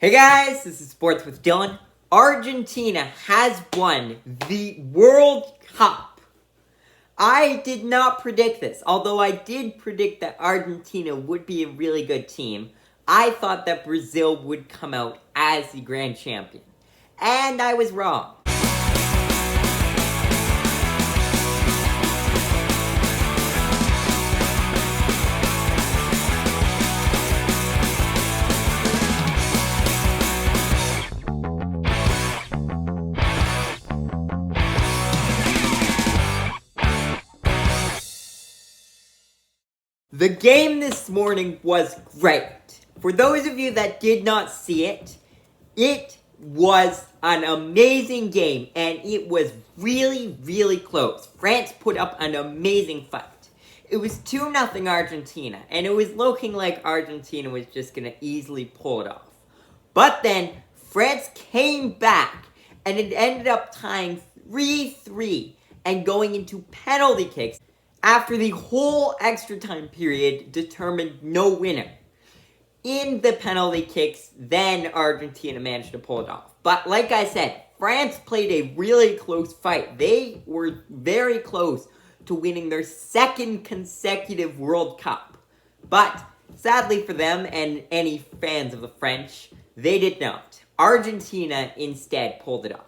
Hey guys, this is Sports with Dylan. Argentina has won the World Cup. I did not predict this, although I did predict that Argentina would be a really good team. I thought that Brazil would come out as the grand champion. And I was wrong. The game this morning was great. For those of you that did not see it, it was an amazing game, and it was really, really close. France put up an amazing fight. It was 2-0 Argentina, and it was looking like Argentina was just going to easily pull it off. But then, France came back, and it ended up tying 3-3 and going into penalty kicks after the whole extra time period determined no winner. In the penalty kicks, then Argentina managed to pull it off. But like I said, France played a really close fight. They were very close to winning their second consecutive World Cup. But sadly for them and any fans of the French, they did not. Argentina instead pulled it off.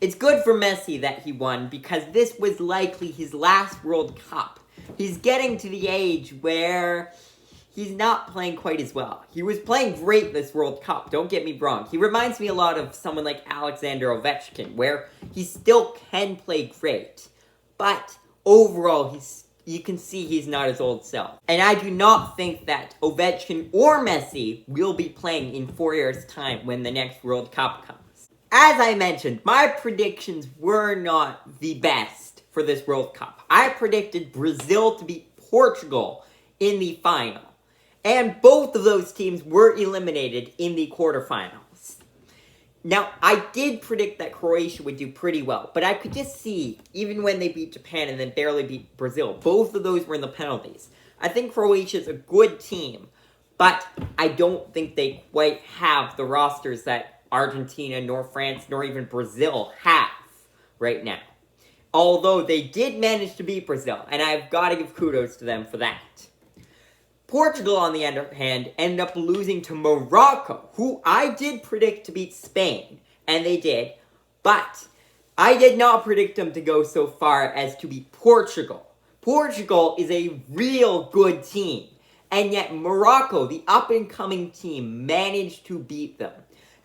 It's good for Messi that he won because this was likely his last World Cup. He's getting to the age where he's not playing quite as well. He was playing great this World Cup, don't get me wrong. He reminds me a lot of someone like Alexander Ovechkin, where he still can play great. But overall, you can see he's not his old self. And I do not think that Ovechkin or Messi will be playing in 4 years' time when the next World Cup comes. As I mentioned, my predictions were not the best for this World Cup. I predicted Brazil to beat Portugal in the final. And both of those teams were eliminated in the quarterfinals. Now, I did predict that Croatia would do pretty well, but I could just see, even when they beat Japan and then barely beat Brazil, both of those were in the penalties. I think Croatia's a good team, but I don't think they quite have the rosters that Argentina, nor France, nor even Brazil have right now. Although they did manage to beat Brazil, and I've got to give kudos to them for that. Portugal, on the other hand, ended up losing to Morocco, who I did predict to beat Spain, and they did, but I did not predict them to go so far as to beat Portugal. Portugal is a real good team, and yet Morocco, the up-and-coming team, managed to beat them.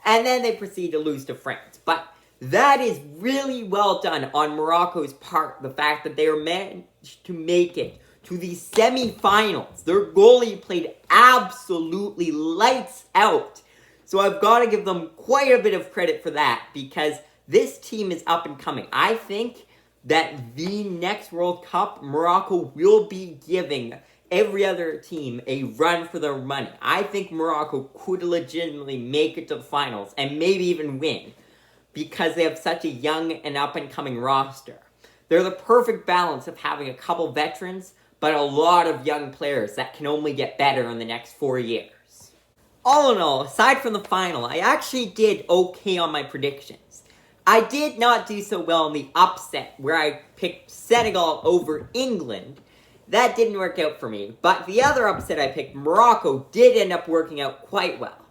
And then they proceed to lose to France. But that is really well done on Morocco's part. The fact that they were managed to make it to the semifinals. Their goalie played absolutely lights out. So I've got to give them quite a bit of credit for that, because this team is up and coming. I think that the next World Cup, Morocco will be giving every other team a run for their money. I think Morocco could legitimately make it to the finals and maybe even win, because they have such a young and up-and-coming roster. They're the perfect balance of having a couple veterans, but a lot of young players that can only get better in the next 4 years. All in all, aside from the final, I actually did okay on my predictions. I did not do so well in the upset, where I picked Senegal over England. That didn't work out for me, but the other upset I picked, Morocco, did end up working out quite well.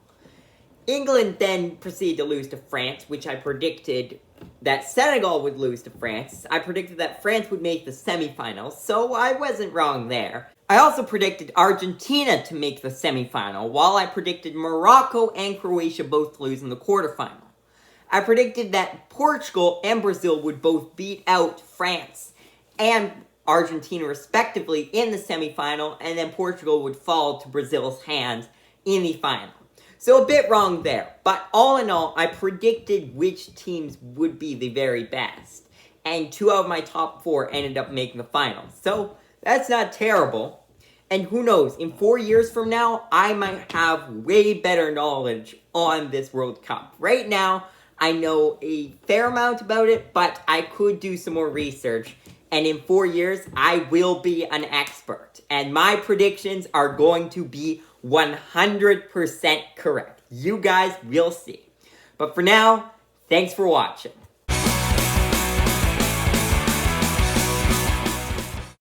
England then proceeded to lose to France, which I predicted that Senegal would lose to France. I predicted that France would make the semifinals, so I wasn't wrong there. I also predicted Argentina to make the semifinal, while I predicted Morocco and Croatia both to lose in the quarterfinal. I predicted that Portugal and Brazil would both beat out France and Argentina respectively in the semifinal, and then Portugal would fall to Brazil's hands in the final. So a bit wrong there, but all in all, I predicted which teams would be the very best, and 2 out of my top 4 ended up making the finals. So that's not terrible, and who knows, in 4 years from now, I might have way better knowledge on this World Cup. Right now, I know a fair amount about it, but I could do some more research. And in 4 years, I will be an expert. And my predictions are going to be 100% correct. You guys will see. But for now, thanks for watching.